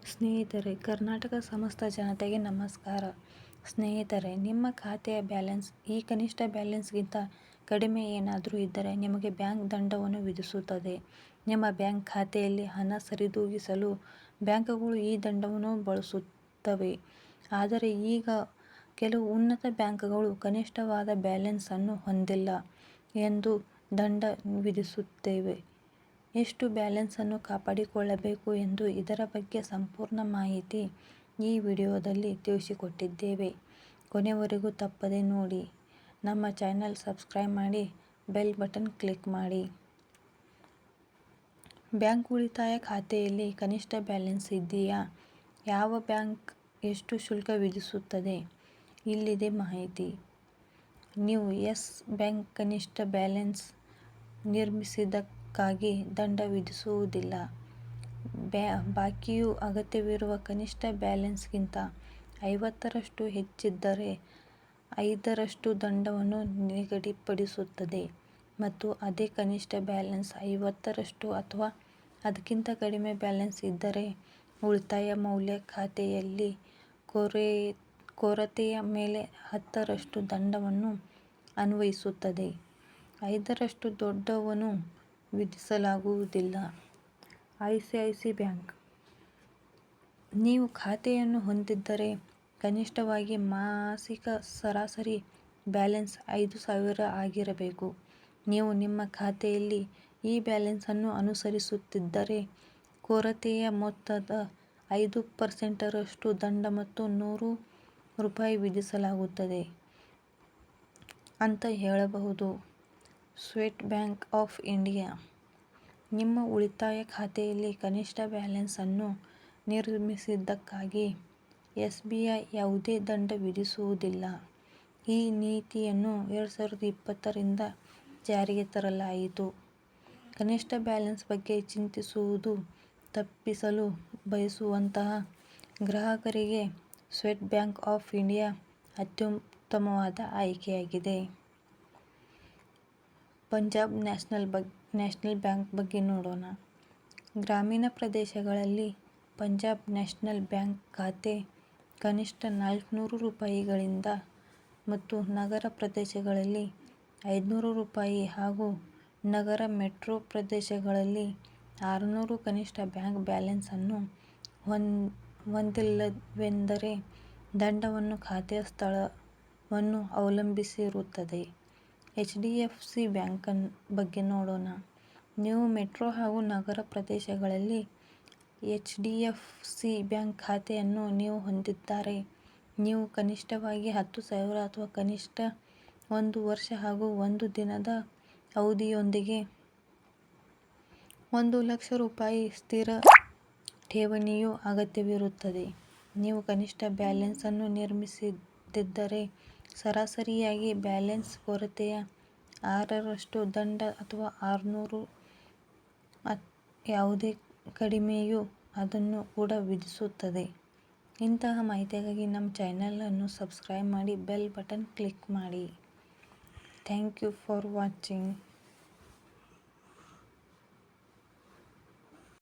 ಸ್ನೇಹಿತರೆ, ಕರ್ನಾಟಕ ಸಮಸ್ತ ಜನತೆಗೆ ನಮಸ್ಕಾರ. ಸ್ನೇಹಿತರೆ, ನಿಮ್ಮ ಖಾತೆಯ ಬ್ಯಾಲೆನ್ಸ್ ಈ ಕನಿಷ್ಠ ಬ್ಯಾಲೆನ್ಸ್ಗಿಂತ ಕಡಿಮೆ ಏನಾದರೂ ಇದ್ದರೆ ನಿಮಗೆ ಬ್ಯಾಂಕ್ ದಂಡವನ್ನು ವಿಧಿಸುತ್ತದೆ. ನಿಮ್ಮ ಬ್ಯಾಂಕ್ ಖಾತೆಯಲ್ಲಿ ಹಣ ಸರಿದೂಗಿಸಲು ಬ್ಯಾಂಕುಗಳು ಈ ದಂಡವನ್ನು ಬಳಸುತ್ತವೆ. ಆದರೆ ಈಗ ಕೆಲವು ಉನ್ನತ ಬ್ಯಾಂಕುಗಳು ಕನಿಷ್ಠವಾದ ಬ್ಯಾಲೆನ್ಸ್ ಅನ್ನು ಹೊಂದಿಲ್ಲ ಎಂದು ದಂಡ ವಿಧಿಸುತ್ತಿವೆ. ಎಷ್ಟು ಬ್ಯಾಲೆನ್ಸ್ ಅನ್ನು ಕಾಪಾಡಿಕೊಳ್ಳಬೇಕು ಎಂದು ಇದರ ಬಗ್ಗೆ ಸಂಪೂರ್ಣ ಮಾಹಿತಿ ಈ ವಿಡಿಯೋದಲ್ಲಿ ತಿಳಿಸಿಕೊಟ್ಟಿದ್ದೇವೆ. ಕೊನೆವರೆಗೂ ತಪ್ಪದೆ ನೋಡಿ. ನಮ್ಮ ಚಾನೆಲ್ ಸಬ್ಸ್ಕ್ರೈಬ್ ಮಾಡಿ, ಬೆಲ್ ಬಟನ್ ಕ್ಲಿಕ್ ಮಾಡಿ. ಬ್ಯಾಂಕ್ ಉಳಿತಾಯ ಖಾತೆಯಲ್ಲಿ ಕನಿಷ್ಠ ಬ್ಯಾಲೆನ್ಸ್ ಇದೆಯಾ? ಯಾವ ಬ್ಯಾಂಕ್ ಎಷ್ಟು ಶುಲ್ಕ ವಿಧಿಸುತ್ತದೆ? ಇಲ್ಲಿದೆ ಮಾಹಿತಿ. ನೀವು ಯೆಸ್ ಬ್ಯಾಂಕ್ ಕನಿಷ್ಠ ಬ್ಯಾಲೆನ್ಸ್ ನಿರ್ಮಿಸಿದ್ದಕ್ಕಾಗಿ ದಂಡ ವಿಧಿಸುವುದಿಲ್ಲ. ಬಾಕಿಯು ಅಗತ್ಯವಿರುವ ಕನಿಷ್ಠ ಬ್ಯಾಲೆನ್ಸ್ಗಿಂತ 50ರಷ್ಟು ಹೆಚ್ಚಿದ್ದರೆ 5ರಷ್ಟು ದಂಡವನ್ನು ನಿಗದಿಪಡಿಸುತ್ತದೆ ಮತ್ತು ಅದೇ ಕನಿಷ್ಠ ಬ್ಯಾಲೆನ್ಸ್ 50ರಷ್ಟು ಅಥವಾ ಅದಕ್ಕಿಂತ ಕಡಿಮೆ ಬ್ಯಾಲೆನ್ಸ್ ಇದ್ದರೆ ಉಳಿತಾಯ ಮೌಲ್ಯ ಖಾತೆಯಲ್ಲಿ ಕೊರತೆಯ ಮೇಲೆ 10ರಷ್ಟು ದಂಡವನ್ನು ಅನ್ವಯಿಸುತ್ತದೆ. 5ರಷ್ಟು ದಂಡವನ್ನು ವಿಧಿಸಲಾಗುವುದಿಲ್ಲ. ICICI bank. ನೀವು ಖಾತೆಯನ್ನು ಹೊಂದಿದ್ದರೆ ಕನಿಷ್ಠವಾಗಿ ಮಾಸಿಕ ಸರಾಸರಿ ಬ್ಯಾಲೆನ್ಸ್ 5,000 ಆಗಿರಬೇಕು. ನೀವು ನಿಮ್ಮ ಖಾತೆಯಲ್ಲಿ ಈ ಬ್ಯಾಲೆನ್ಸ್ ಅನ್ನು ಅನುಸರಿಸುತ್ತಿದ್ದರೆ ಕೊರತೆಯ ಮೊತ್ತದ 5% ದಂಡ ಮತ್ತು ₹100 ವಿಧಿಸಲಾಗುತ್ತದೆ ಅಂತ ಹೇಳಬಹುದು. State bank of India. ನಿಮ್ಮ ಉಳಿತಾಯ ಖಾತೆಯಲ್ಲಿ ಕನಿಷ್ಠ ಬ್ಯಾಲೆನ್ಸ್ ಅನ್ನು ನಿರ್ಮಿಸಿದ್ದಕ್ಕಾಗಿ ಎಸ್ಬಿಐ ಯಾವುದೇ ದಂಡ ವಿಧಿಸುವುದಿಲ್ಲ. ಈ ನೀತಿಯನ್ನು 2020 ರಿಂದ ಜಾರಿಗೆ ತರಲಾಯಿತು. ಕನಿಷ್ಠ ಬ್ಯಾಲೆನ್ಸ್ ಬಗ್ಗೆ ಚಿಂತಿಸುವುದು ತಪ್ಪಿಸಲು ಬಯಸುವಂತಹ ಗ್ರಾಹಕರಿಗೆ ಸ್ಟೇಟ್ ಬ್ಯಾಂಕ್ ಆಫ್ ಇಂಡಿಯಾ ಅತ್ಯುತ್ತಮವಾದ ಆಯ್ಕೆಯಾಗಿದೆ. ಪಂಜಾಬ್ ನ್ಯಾಷನಲ್ ಬ್ಯಾಂಕ್ ಬಗ್ಗೆ ನೋಡೋಣ. ಗ್ರಾಮೀಣ ಪ್ರದೇಶಗಳಲ್ಲಿ ಪಂಜಾಬ್ ನ್ಯಾಷನಲ್ ಬ್ಯಾಂಕ್ ಖಾತೆ ಕನಿಷ್ಠ ₹400 ಮತ್ತು ನಗರ ಪ್ರದೇಶಗಳಲ್ಲಿ ₹500 ಹಾಗೂ ನಗರ ಮೆಟ್ರೋ ಪ್ರದೇಶಗಳಲ್ಲಿ ₹600 ಕನಿಷ್ಠ ಬ್ಯಾಂಕ್ ಬ್ಯಾಲೆನ್ಸ್ ಅನ್ನು ಹೊಂದಿಲ್ಲವೆಂದರೆ ದಂಡವನ್ನು ಖಾತೆಯ ಸ್ಥಳವನ್ನು ಅವಲಂಬಿಸಿರುತ್ತದೆ. ಎಚ್ಡಿಎಫ್ಸಿ ಬ್ಯಾಂಕ್ ಬಗ್ಗೆ ನೋಡೋಣ. ನೀವು ಮೆಟ್ರೋ ಹಾಗೂ ನಗರ ಪ್ರದೇಶಗಳಲ್ಲಿ ಎಚ್ಡಿಎಫ್ಸಿ ಬ್ಯಾಂಕ್ ಖಾತೆಯನ್ನು ನೀವು ಹೊಂದಿದ್ದರೆ ನೀವು ಕನಿಷ್ಠವಾಗಿ 10,000 ಅಥವಾ ಕನಿಷ್ಠ 1 ವರ್ಷ ಹಾಗೂ 1 ದಿನದ ಅವಧಿಯೊಂದಿಗೆ ₹1,00,000 ಸ್ಥಿರ ಠೇವಣಿಯು ಅಗತ್ಯವಿರುತ್ತದೆ. ನೀವು ಕನಿಷ್ಠ ಬ್ಯಾಲೆನ್ಸ್ ಅನ್ನು ನಿರ್ಮಿಸದಿದ್ದರೆ ಸರಾಸರಿಯಾಗಿ ಬ್ಯಾಲೆನ್ಸ್ ಕೊರತೆಯ 6ರಷ್ಟು ದಂಡ ಅಥವಾ ₹600 ಯಾವುದೇ ಕಡಿಮೆಯೂ ಅದನ್ನು ಕೂಡ ವಿಧಿಸುತ್ತದೆ. ಇಂತಹ ಮಾಹಿತಿಗಾಗಿ ನಮ್ಮ ಚಾನೆಲ್ ಅನ್ನು ಸಬ್ಸ್ಕ್ರೈಬ್ ಮಾಡಿ, ಬೆಲ್ ಬಟನ್ ಕ್ಲಿಕ್ ಮಾಡಿ. Thank you for watching.